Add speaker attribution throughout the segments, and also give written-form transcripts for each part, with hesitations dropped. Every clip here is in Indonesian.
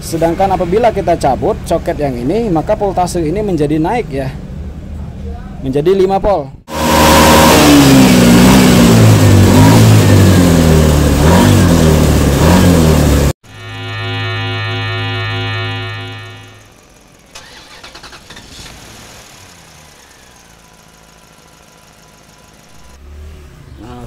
Speaker 1: Sedangkan apabila kita cabut soket yang ini, maka voltase ini menjadi naik ya, menjadi 5 volt.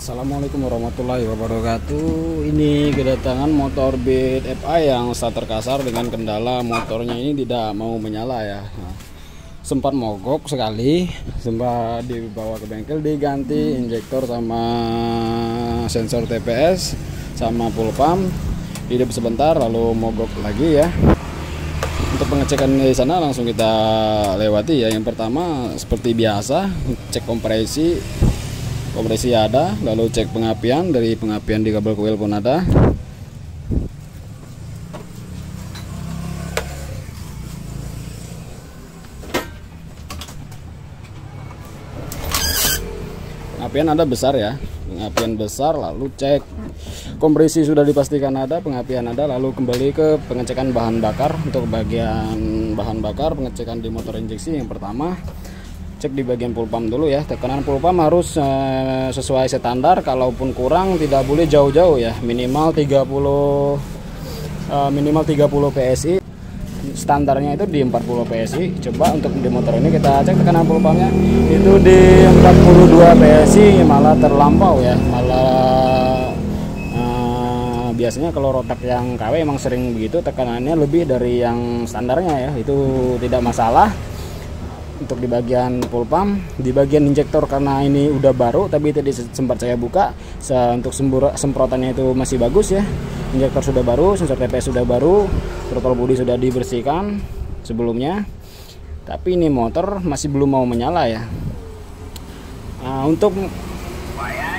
Speaker 1: Assalamualaikum warahmatullahi wabarakatuh. Ini kedatangan motor Beat FI yang starter kasar dengan kendala motornya ini tidak mau menyala ya. Sempat mogok sekali, sempat dibawa ke bengkel, diganti injektor sama sensor TPS sama full pump, hidup sebentar lalu mogok lagi ya. Untuk pengecekan di sana langsung kita lewati ya. Yang pertama seperti biasa, cek kompresi ada, lalu cek pengapian, dari pengapian di kabel coil pun ada. Pengapian ada besar ya, pengapian besar, lalu cek kompresi sudah dipastikan ada, pengapian ada, lalu kembali ke pengecekan bahan bakar. Untuk bagian bahan bakar, pengecekan di motor injeksi yang pertama, cek di bagian full pump dulu ya. Tekanan full pump harus sesuai standar, kalaupun kurang tidak boleh jauh-jauh ya, minimal 30 PSI. Standarnya itu di 40 PSI. Coba untuk di motor ini kita cek tekanan full pumpnya itu di 42 PSI, malah terlampau ya, malah biasanya kalau rotak yang KW emang sering begitu, tekanannya lebih dari yang standarnya ya, itu tidak masalah. Untuk di bagian full pump, di bagian injektor karena ini udah baru tapi tadi sempat saya buka, untuk semprotannya itu masih bagus ya. Injektor sudah baru, sensor TPS sudah baru, throttle body sudah dibersihkan sebelumnya, tapi ini motor masih belum mau menyala ya. Untuk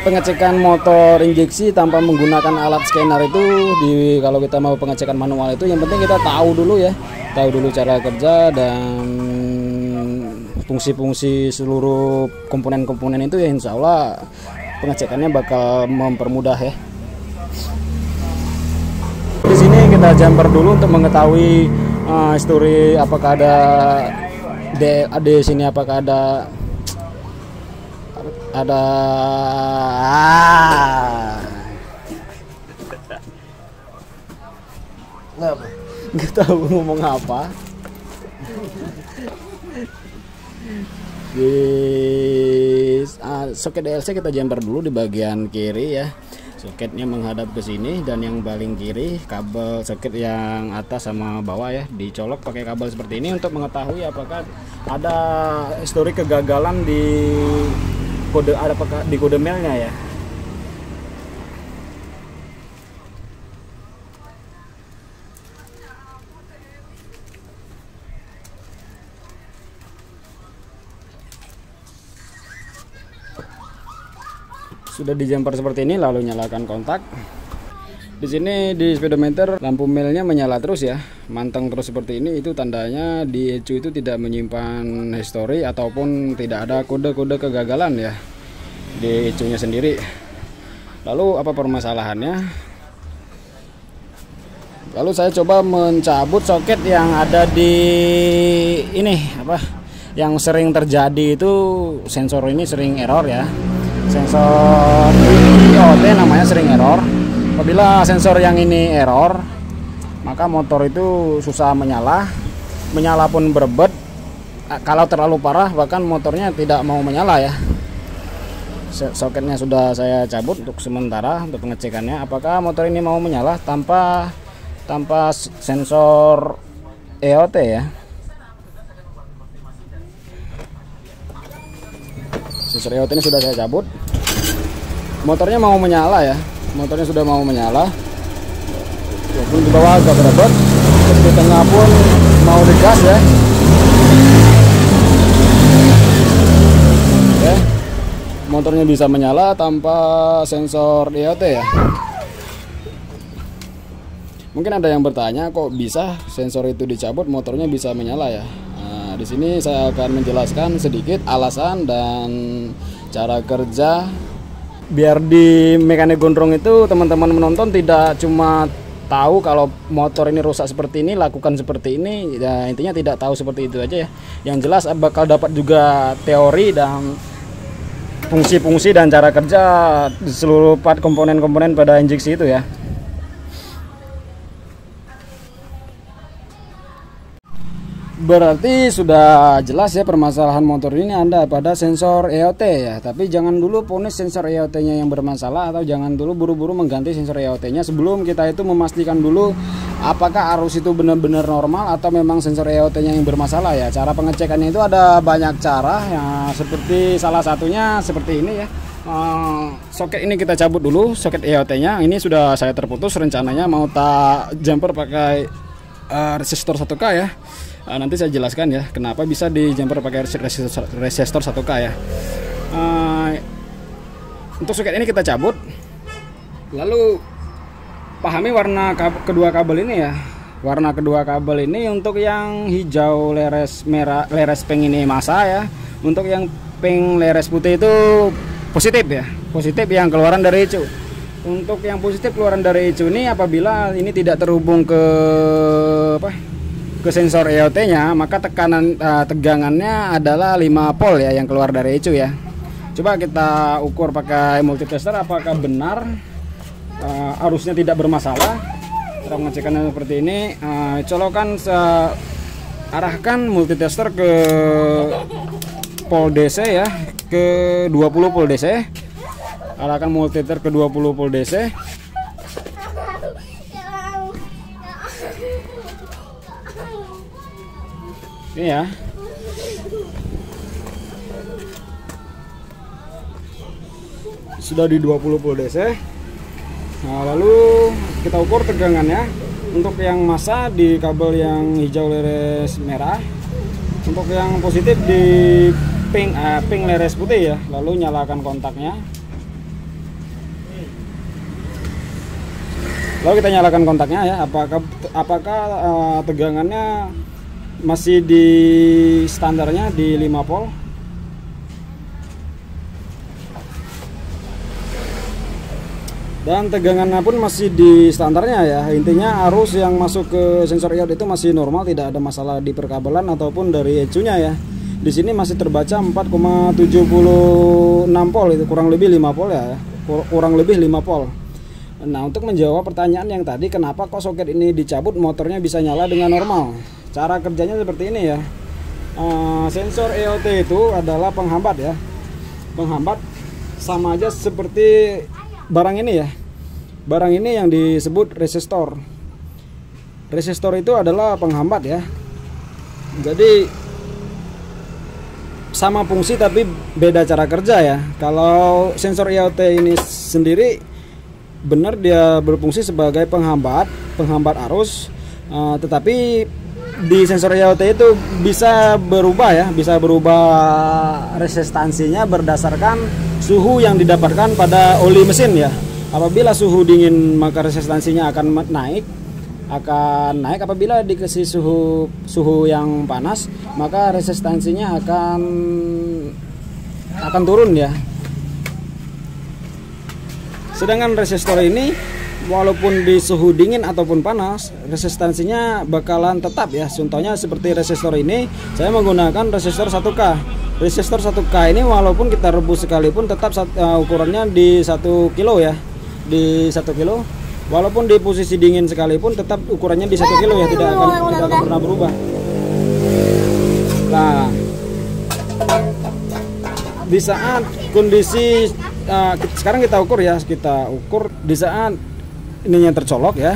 Speaker 1: pengecekan motor injeksi tanpa menggunakan alat scanner itu, kalau kita mau pengecekan manual itu yang penting kita tahu dulu ya, tahu dulu cara kerja dan fungsi-fungsi seluruh komponen-komponen itu ya, insya Allah pengecekannya bakal mempermudah ya. Di sini kita jumper dulu untuk mengetahui histori, apakah ada di sini, apakah ada nggak tahu ngomong apa. Di soket DLC kita jumper dulu di bagian kiri ya. Soketnya menghadap ke sini, dan yang paling kiri kabel soket yang atas sama bawah ya dicolok pakai kabel seperti ini untuk mengetahui apakah ada histori kegagalan di kode, apakah di kode mailnya ya. Sudah di jumper seperti ini, lalu nyalakan kontak. Di sini di speedometer lampu melnya menyala terus ya, manteng terus seperti ini. Itu tandanya di ECU itu tidak menyimpan histori ataupun tidak ada kode-kode kegagalan ya di ECU-nya sendiri. Lalu apa permasalahannya? Lalu saya coba mencabut soket yang ada di ini, yang sering terjadi itu, sensor ini sering error ya. Sensor IoT namanya sering error. Apabila sensor yang ini error, maka motor itu susah menyala pun berebet. Kalau terlalu parah bahkan motornya tidak mau menyala ya. Soketnya sudah saya cabut untuk sementara untuk pengecekannya, apakah motor ini mau menyala tanpa sensor IoT ya. Sensor IoT ini sudah saya cabut. Motornya mau menyala ya, motornya sudah mau menyala. Walaupun di bawah agak berebut, di tengah pun mau digas ya. Oke, motornya bisa menyala tanpa sensor IoT ya. Mungkin ada yang bertanya, kok bisa sensor itu dicabut motornya bisa menyala ya. Di sini saya akan menjelaskan sedikit alasan dan cara kerja, biar di mekanik gondrong itu teman-teman menonton tidak cuma tahu kalau motor ini rusak seperti ini, lakukan seperti ini ya, intinya tidak tahu seperti itu aja ya. Yang jelas bakal dapat juga teori dan fungsi-fungsi dan cara kerja di seluruh part komponen-komponen pada injeksi itu ya. Berarti sudah jelas ya permasalahan motor ini ada pada sensor EOT ya. Tapi jangan dulu ponis sensor EOT-nya yang bermasalah, atau jangan dulu buru-buru mengganti sensor EOT-nya sebelum kita itu memastikan dulu apakah arus itu benar-benar normal atau memang sensor EOT-nya yang bermasalah ya. Cara pengecekannya itu ada banyak cara ya, seperti salah satunya seperti ini ya. Soket ini kita cabut dulu, soket EOT-nya. Ini sudah saya terputus, rencananya mau tak jumper pakai resistor 1K ya. Nanti saya jelaskan ya kenapa bisa di jumper pakai resistor 1K ya. Untuk soket ini kita cabut, lalu pahami warna kedua kabel ini ya. Warna kedua kabel ini untuk yang hijau leres merah, leres pink ini masa ya. Untuk yang pink leres putih itu positif ya, positif yang keluaran dari ECU. Untuk yang positif keluaran dari ECU ini apabila ini tidak terhubung ke sensor EOT-nya, maka tegangannya adalah 5 volt ya yang keluar dari ECU ya. Coba kita ukur pakai multitester apakah benar arusnya tidak bermasalah. Cara pengecekannya seperti ini, colokan arahkan multitester ke pol DC ya, ke 20 volt DC. Arahkan multitester ke 20 volt DC. Ini ya. Sudah di 20 volt DC. Nah, lalu kita ukur tegangannya. Untuk yang massa di kabel yang hijau leres merah. Untuk yang positif di pink leres putih ya. Lalu nyalakan kontaknya. Lalu kita nyalakan kontaknya ya. Apakah tegangannya masih di standarnya di 5 volt. Dan tegangannya pun masih di standarnya ya. Intinya arus yang masuk ke sensor EOT itu masih normal, tidak ada masalah di perkabelan ataupun dari ECU-nya ya. Di sini masih terbaca 4,76 volt, itu kurang lebih 5 volt ya. Kurang lebih 5 volt. Nah, untuk menjawab pertanyaan yang tadi, kenapa kok soket ini dicabut motornya bisa nyala dengan normal? Cara kerjanya seperti ini ya. Sensor EOT itu adalah penghambat ya. Penghambat sama aja seperti barang ini ya. Barang ini yang disebut resistor. Resistor itu adalah penghambat ya. Jadi sama fungsi tapi beda cara kerja ya. Kalau sensor EOT ini sendiri benar dia berfungsi sebagai penghambat arus, tetapi di sensor EOT itu bisa berubah ya, bisa berubah resistansinya berdasarkan suhu yang didapatkan pada oli mesin ya. Apabila suhu dingin maka resistansinya akan naik. Apabila dikasih suhu yang panas maka resistansinya akan turun ya. Sedangkan resistor ini walaupun di suhu dingin ataupun panas, resistansinya bakalan tetap ya. Contohnya seperti resistor ini, saya menggunakan resistor 1K. Resistor 1K ini walaupun kita rebus sekalipun tetap ukurannya di 1 kilo ya. Di 1 kilo. Walaupun di posisi dingin sekalipun tetap ukurannya di 1 kilo ya, tidak akan pernah berubah. Nah, di saat kondisi sekarang kita ukur di saat ininya tercolok ya,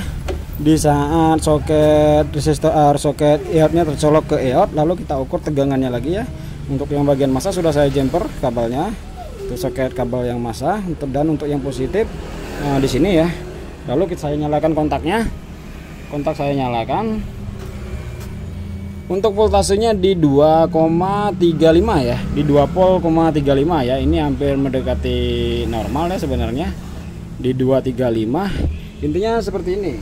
Speaker 1: di saat soket resistor soket EOT-nya tercolok ke EOT, lalu kita ukur tegangannya lagi ya. Untuk yang bagian massa sudah saya jumper kabelnya, itu soket kabel yang massa. Dan untuk yang positif di sini ya. Lalu saya nyalakan kontaknya, kontak saya nyalakan. Untuk voltasenya di 2,35 ya, di 2,35 ya. Ini hampir mendekati normal ya sebenarnya, di 235. Intinya seperti ini.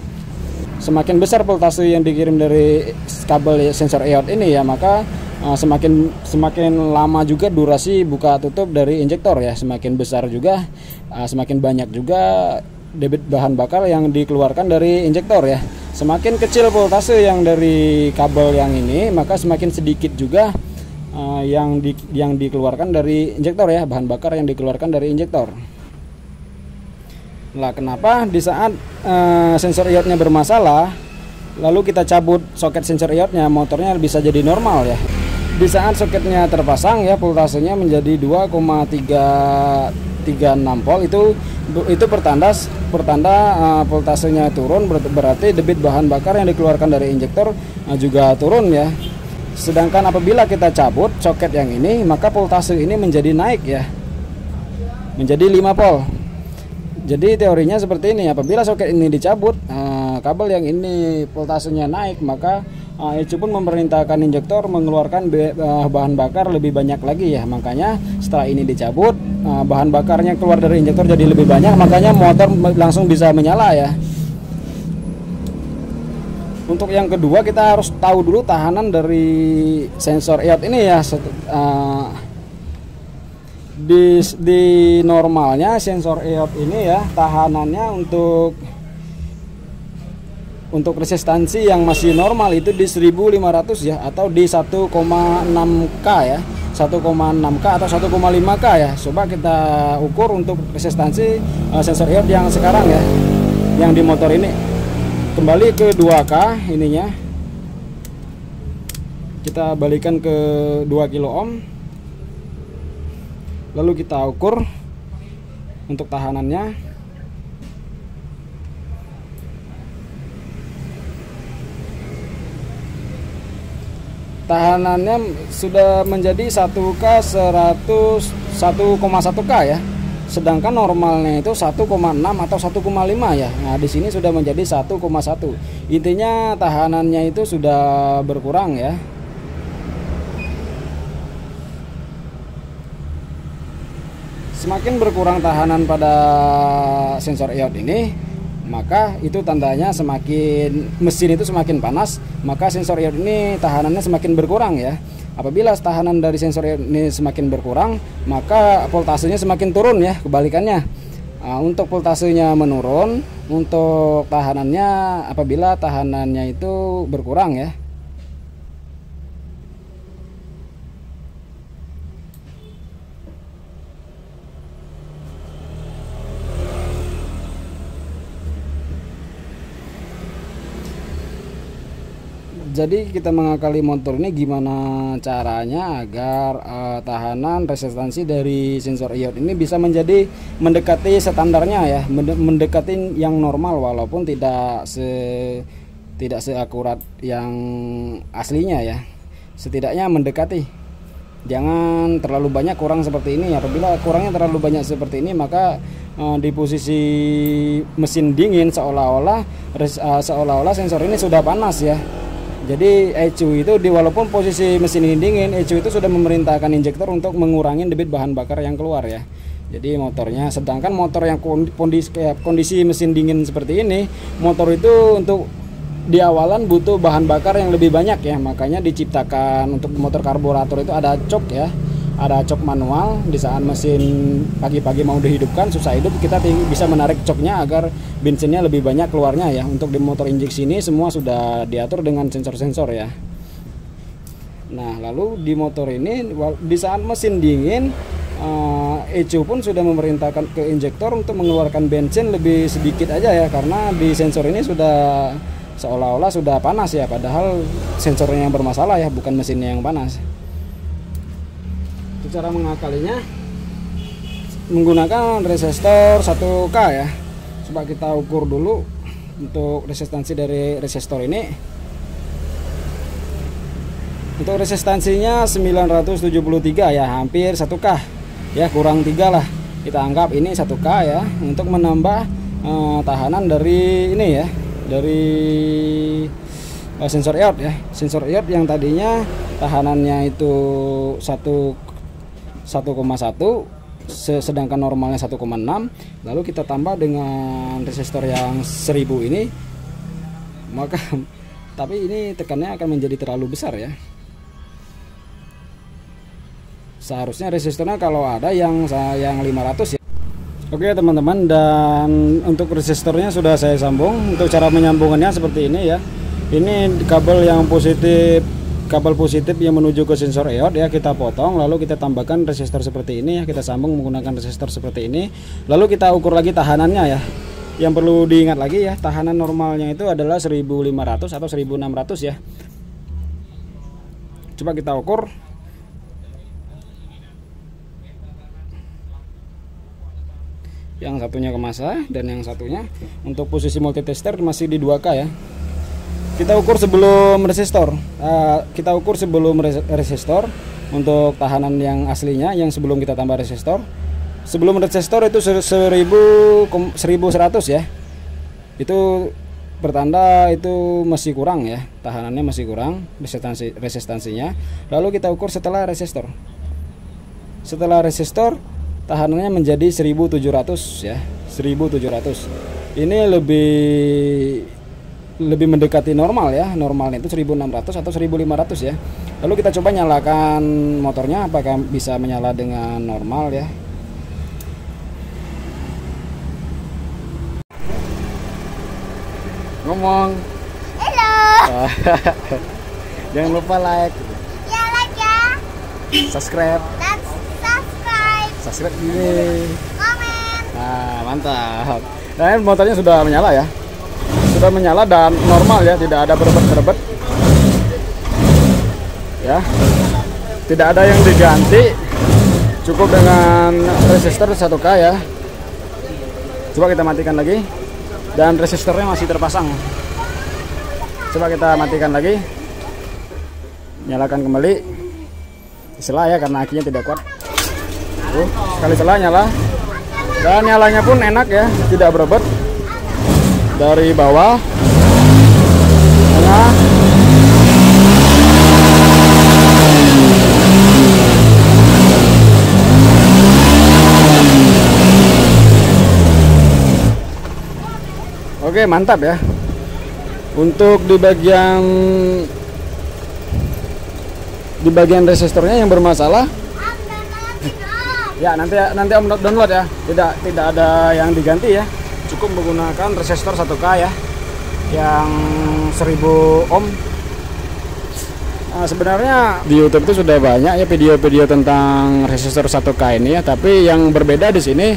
Speaker 1: Semakin besar voltase yang dikirim dari kabel sensor EOT ini ya, maka semakin lama juga durasi buka tutup dari injektor ya. Semakin besar juga, semakin banyak juga debit bahan bakar yang dikeluarkan dari injektor ya. Semakin kecil voltase yang dari kabel yang ini, maka semakin sedikit juga yang dikeluarkan dari injektor ya, bahan bakar yang dikeluarkan dari injektor. Lah kenapa di saat sensor iotnya bermasalah, lalu kita cabut soket sensor iotnya, motornya bisa jadi normal ya. Di saat soketnya terpasang ya, voltasenya menjadi 2,336 volt, itu pertanda voltasenya turun, berarti debit bahan bakar yang dikeluarkan dari injektor juga turun ya. Sedangkan apabila kita cabut soket yang ini, maka voltase ini menjadi naik ya, menjadi 5 volt. Jadi teorinya seperti ini, apabila soket ini dicabut, kabel yang ini voltasenya naik, maka ECU pun memerintahkan injektor mengeluarkan bahan bakar lebih banyak lagi ya. Makanya setelah ini dicabut, bahan bakarnya keluar dari injektor jadi lebih banyak, makanya motor langsung bisa menyala ya. Untuk yang kedua, kita harus tahu dulu tahanan dari sensor iot ini ya. Di normalnya sensor iot ini ya, tahanannya untuk resistansi yang masih normal itu di 1500 ya, atau di 1,6K ya, 1,6K atau 1,5K ya. Coba kita ukur untuk resistansi sensor iot yang sekarang ya, yang di motor ini. Kembali ke 2K ininya, kita balikan ke 2 kilo ohm, lalu kita ukur untuk tahanannya. Tahanannya sudah menjadi 1K 1,1K ya. Sedangkan normalnya itu 1,6 atau 1,5 ya. Nah, di sini sudah menjadi 1,1. Intinya tahanannya itu sudah berkurang ya. Semakin berkurang tahanan pada sensor iot ini, maka itu tandanya semakin mesin itu semakin panas, maka sensor iot ini tahanannya semakin berkurang ya. Apabila tahanan dari sensor iot ini semakin berkurang, maka voltasenya semakin turun ya, kebalikannya. Untuk voltasenya menurun, untuk tahanannya apabila tahanannya itu berkurang ya. Jadi kita mengakali motor ini gimana caranya agar tahanan resistansi dari sensor iot ini bisa mendekati standarnya ya, mendekati yang normal, walaupun tidak seakurat yang aslinya ya, setidaknya mendekati. Jangan terlalu banyak kurang seperti ini. Apabila kurangnya terlalu banyak seperti ini, maka di posisi mesin dingin seolah-olah sensor ini sudah panas ya. Jadi ECU itu walaupun posisi mesin ini dingin, ECU itu sudah memerintahkan injektor untuk mengurangi debit bahan bakar yang keluar ya. Jadi motornya, sedangkan motor yang kondisi mesin dingin seperti ini, motor itu untuk di awalan butuh bahan bakar yang lebih banyak ya. Makanya diciptakan untuk motor karburator itu ada cok ya. Ada cok manual. Di saat mesin pagi-pagi mau dihidupkan, susah hidup, kita bisa menarik coknya agar bensinnya lebih banyak keluarnya ya. Untuk di motor injeksi ini semua sudah diatur dengan sensor-sensor ya. Nah, lalu di motor ini di saat mesin dingin, ECU pun sudah memerintahkan ke injektor untuk mengeluarkan bensin lebih sedikit aja ya, karena di sensor ini sudah seolah-olah sudah panas ya, padahal sensornya yang bermasalah ya, bukan mesinnya yang panas. Cara mengakalinya menggunakan resistor 1K ya. Coba kita ukur dulu untuk resistansi dari resistor ini. Untuk resistansinya 973 ya, hampir 1K ya, kurang 3 lah. Kita anggap ini 1K ya, untuk menambah tahanan dari ini ya, dari sensor iot ya. Sensor iot yang tadinya tahanannya itu 1,1, sedangkan normalnya 1,6, lalu kita tambah dengan resistor yang 1000 ini, maka tapi ini tekanannya akan menjadi terlalu besar ya. Seharusnya resistornya kalau ada yang 500 ya. Oke teman-teman, dan untuk resistornya sudah saya sambung. Untuk cara menyambungannya seperti ini ya. Ini kabel yang positif, kabel positif yang menuju ke sensor EOD ya, kita potong, lalu kita tambahkan resistor seperti ini ya, kita sambung menggunakan resistor seperti ini. Lalu kita ukur lagi tahanannya ya. Yang perlu diingat lagi ya, tahanan normalnya itu adalah 1500 atau 1600 ya. Coba kita ukur. Yang satunya ke massa dan yang satunya untuk posisi multitester masih di 2K ya. Kita ukur sebelum resistor. Kita ukur sebelum resistor untuk tahanan yang aslinya, yang sebelum kita tambah resistor. Sebelum resistor itu 1100 ya. Itu pertanda itu masih kurang ya, tahanannya masih kurang, resistansinya. Lalu kita ukur setelah resistor. Setelah resistor tahanannya menjadi 1700 ya, 1700. Ini lebih mendekati normal ya. Normalnya itu 1600 atau 1500 ya. Lalu kita coba nyalakan motornya, apakah bisa menyala dengan normal ya. Ngomong.
Speaker 2: Halo.
Speaker 1: Jangan lupa like.
Speaker 2: Ya, like ya.
Speaker 1: Subscribe. Subscribe ini.
Speaker 2: Komen.
Speaker 1: Nah, mantap. Nah, motornya sudah menyala ya. Sudah menyala dan normal ya, tidak ada berebet-berebet. Ya. Tidak ada yang diganti. Cukup dengan resistor 1K ya. Coba kita matikan lagi. Dan resistornya masih terpasang. Coba kita matikan lagi. Nyalakan kembali. Sela ya, karena akinya tidak kuat. Sekali sela nyala, dan nyalanya pun enak ya, tidak berebet. Dari bawah, tengah, oke mantap ya. Untuk di bagian resistornya yang bermasalah. Ya nanti Om download ya. Tidak ada yang diganti ya. Cukup menggunakan resistor 1K ya, yang 1000 ohm. Nah, sebenarnya di YouTube itu sudah banyak ya video-video tentang resistor 1K ini ya. Tapi yang berbeda di sini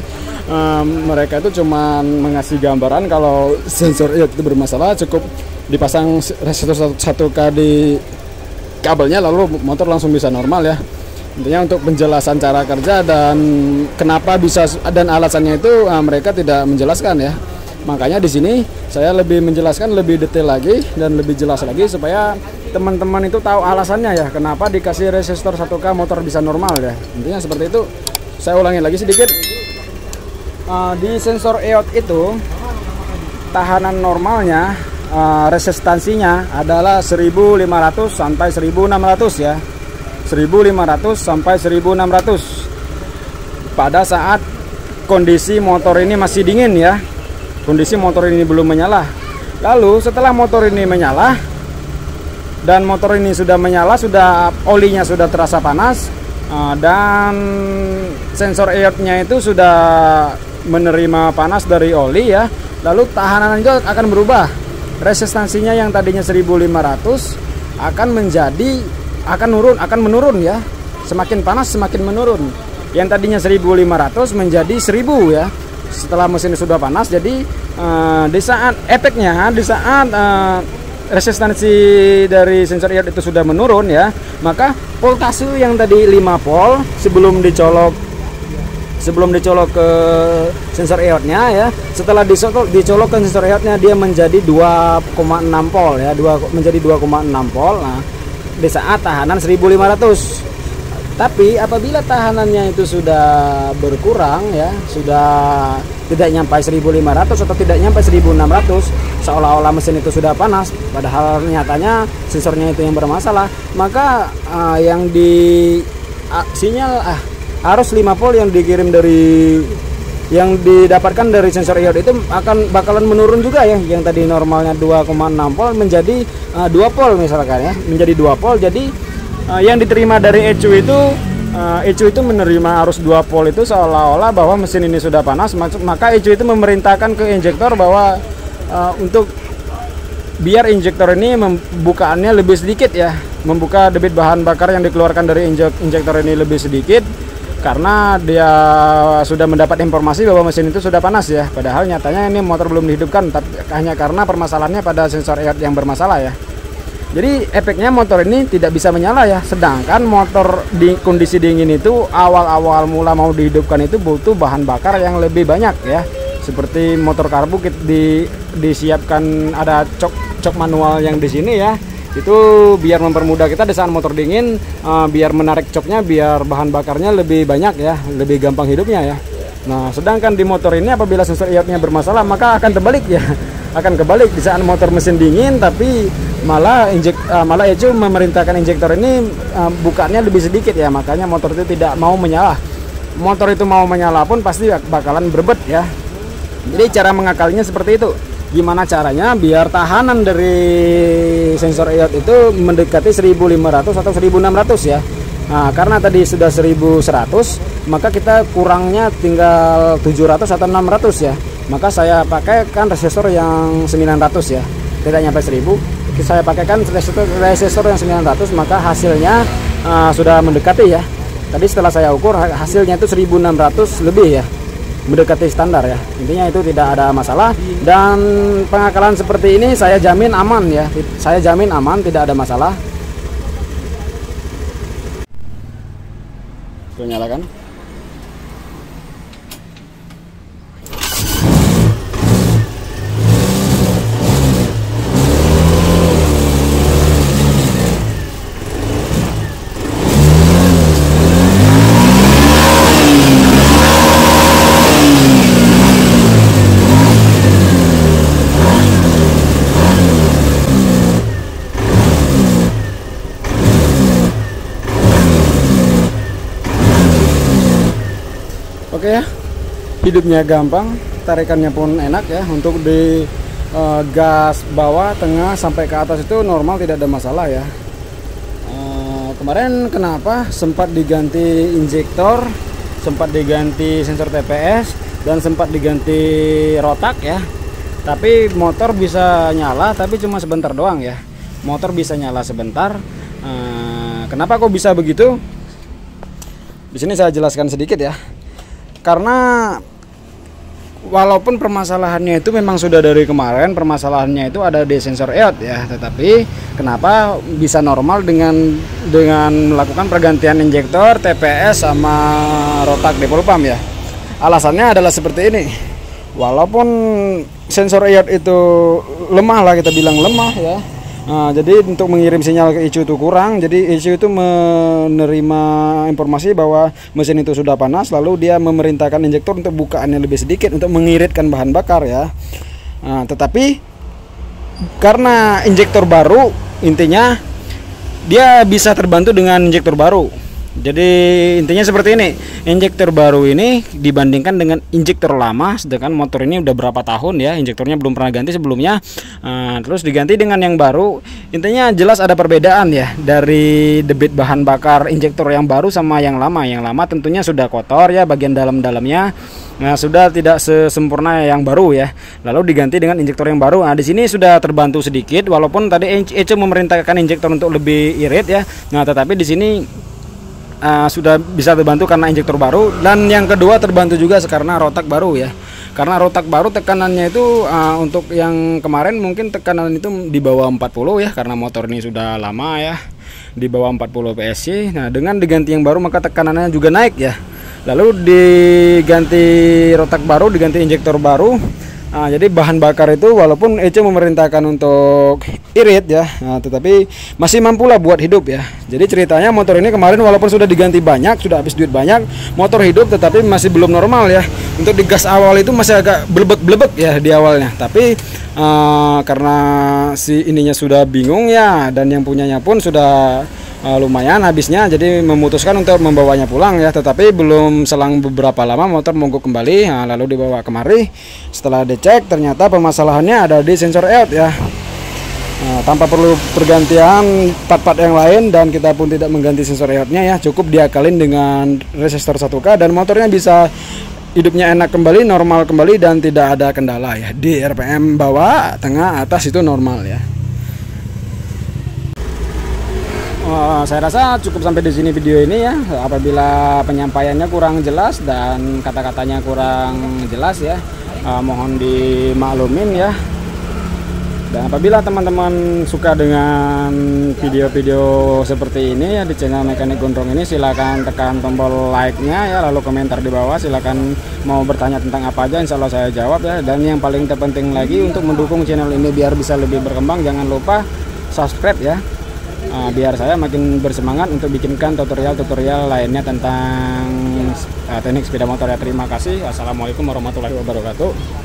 Speaker 1: mereka itu cuma mengasih gambaran kalau sensor itu bermasalah, cukup dipasang resistor 1K di kabelnya, lalu motor langsung bisa normal ya. Intinya untuk penjelasan cara kerja dan kenapa bisa dan alasannya itu mereka tidak menjelaskan ya. Makanya di sini saya lebih menjelaskan lebih detail lagi dan lebih jelas lagi supaya teman-teman itu tahu alasannya ya, kenapa dikasih resistor 1K motor bisa normal ya. Intinya seperti itu. Saya ulangi lagi sedikit. Di sensor EOD itu tahanan normalnya resistansinya adalah 1500 sampai 1600 ya. 1500 sampai 1600 pada saat kondisi motor ini masih dingin ya, kondisi motor ini belum menyala. Lalu setelah motor ini menyala dan motor ini sudah menyala, sudah olinya sudah terasa panas dan sensor EOD-nya itu sudah menerima panas dari oli ya, lalu tahanan itu akan berubah. Resistansinya yang tadinya 1500 akan menurun ya. Semakin panas semakin menurun. Yang tadinya 1500 menjadi 1000 ya. Setelah mesin sudah panas, jadi di saat resistansi dari sensor EOD itu sudah menurun ya, maka voltase yang tadi 5 volt sebelum dicolok ke sensor EOD-nya ya, setelah dicolok ke sensor EOD-nya dia menjadi 2,6 volt ya, menjadi 2,6 volt. Nah, di saat tahanan 1500. Tapi apabila tahanannya itu sudah berkurang ya, sudah tidak nyampe 1500 atau tidak nyampe 1600, seolah-olah mesin itu sudah panas, padahal nyatanya sensornya itu yang bermasalah, maka yang di sinyal arus 5 volt yang dikirim yang didapatkan dari sensor EOD itu bakalan menurun juga ya. Yang tadi normalnya 2,6 volt menjadi 2 volt misalkan ya, menjadi 2 volt. Jadi yang diterima dari ECU itu ECU itu menerima arus 2 volt itu seolah-olah bahwa mesin ini sudah panas, maka ECU itu memerintahkan ke injektor bahwa untuk biar injektor ini membukaannya lebih sedikit ya, membuka debit bahan bakar yang dikeluarkan dari injektor ini lebih sedikit, karena dia sudah mendapat informasi bahwa mesin itu sudah panas ya. Padahal nyatanya ini motor belum dihidupkan, tapi hanya karena permasalahannya pada sensor EOT yang bermasalah ya. Jadi efeknya motor ini tidak bisa menyala ya. Sedangkan motor di kondisi dingin itu awal-awal mula mau dihidupkan itu butuh bahan bakar yang lebih banyak ya. Seperti motor karbu disiapkan ada cok manual yang di sini ya. Itu biar mempermudah kita di saat motor dingin, biar menarik coknya, biar bahan bakarnya lebih banyak ya, lebih gampang hidupnya ya. Nah, sedangkan di motor ini apabila sensor EOT-nya bermasalah, maka akan terbalik ya. Akan kebalik di saat motor mesin dingin, tapi malah ECU memerintahkan injektor ini bukaannya lebih sedikit ya. Makanya motor itu tidak mau menyala. Motor itu mau menyala pun pasti bakalan berbet ya. Jadi cara mengakalinya seperti itu. Gimana caranya biar tahanan dari sensor EOT itu mendekati 1500 atau 1600 ya. Nah, karena tadi sudah 1100, maka kita kurangnya tinggal 700 atau 600 ya. Maka saya pakai kan resistor yang 900 ya. Tidak nyampe 1000. Saya pakaikan resistor yang 900, maka hasilnya sudah mendekati ya. Tadi setelah saya ukur hasilnya itu 1600 lebih ya. Mendekati standar ya. Intinya itu tidak ada masalah, dan pengakalan seperti ini saya jamin aman ya. Saya jamin aman, tidak ada masalah. Tuh, nyalakan. Oke ya, hidupnya gampang, tarikannya pun enak ya. Untuk di gas bawah, tengah sampai ke atas itu normal, tidak ada masalah ya. Kemarin kenapa sempat diganti injektor, sempat diganti sensor TPS, dan sempat diganti rotak ya. Tapi motor bisa nyala, tapi cuma sebentar doang ya. Motor bisa nyala sebentar. Kenapa kok bisa begitu? Di sini saya jelaskan sedikit ya. Karena walaupun permasalahannya itu memang sudah dari kemarin, permasalahannya itu ada di sensor EOT ya, tetapi kenapa bisa normal dengan melakukan pergantian injektor, TPS sama rotak dipol pump ya. Alasannya adalah seperti ini. Walaupun sensor EOT itu lemah lah, kita bilang lemah ya. Jadi untuk mengirim sinyal ke ECU itu kurang. Jadi ECU itu menerima informasi bahwa mesin itu sudah panas, lalu dia memerintahkan injektor untuk bukaannya lebih sedikit untuk mengiritkan bahan bakar ya. Tetapi karena injektor baru, intinya dia bisa terbantu dengan injektor baru. Jadi intinya seperti ini, injektor baru ini dibandingkan dengan injektor lama, sedangkan motor ini udah berapa tahun ya, injektornya belum pernah ganti sebelumnya, terus diganti dengan yang baru. Intinya jelas ada perbedaan ya dari debit bahan bakar injektor yang baru sama yang lama. Yang lama tentunya sudah kotor ya, bagian dalam-dalamnya. Nah, sudah tidak sesempurna yang baru ya. Lalu diganti dengan injektor yang baru. Nah, di sini sudah terbantu sedikit, walaupun tadi ECU memerintahkan injektor untuk lebih irit ya. Nah, tetapi di sini sudah bisa terbantu karena injektor baru, dan yang kedua terbantu juga karena rotak baru ya. Karena rotak baru tekanannya itu untuk yang kemarin mungkin tekanan itu di bawah 40 ya, karena motor ini sudah lama ya, di bawah 40 PSI. Nah, dengan diganti yang baru maka tekanannya juga naik ya. Lalu diganti rotak baru, diganti injektor baru. Jadi bahan bakar itu walaupun ECU memerintahkan untuk irit ya, tetapi masih mampu lah buat hidup ya. Jadi ceritanya motor ini kemarin walaupun sudah diganti banyak, sudah habis duit banyak, motor hidup tetapi masih belum normal ya. Untuk di gas awal itu masih agak blebek-blebek ya di awalnya. Tapi karena si ininya sudah bingung ya, dan yang punyanya pun sudah lumayan habisnya, jadi memutuskan untuk membawanya pulang ya. Tetapi belum selang beberapa lama motor mogok kembali, lalu dibawa kemari. Setelah dicek ternyata permasalahannya ada di sensor EOT ya. tanpa perlu pergantian part-part yang lain, dan kita pun tidak mengganti sensor EOT-nya ya, cukup diakalin dengan resistor 1K dan motornya bisa hidupnya enak kembali, normal kembali, dan tidak ada kendala ya. Di RPM bawah, tengah, atas itu normal ya. Saya rasa cukup sampai di sini video ini ya. Apabila penyampaiannya kurang jelas dan kata-katanya kurang jelas ya, mohon dimaklumin ya. Dan apabila teman-teman suka dengan video-video seperti ini ya di channel Mekanik Gondrong ini, silakan tekan tombol like-nya ya, lalu komentar di bawah, silakan mau bertanya tentang apa aja, insya Allah saya jawab ya. Dan yang paling terpenting lagi, untuk mendukung channel ini biar bisa lebih berkembang, jangan lupa subscribe ya, biar saya makin bersemangat untuk bikinkan tutorial-tutorial lainnya tentang teknik sepeda motor ya. Terima kasih. Assalamualaikum warahmatullahi wabarakatuh.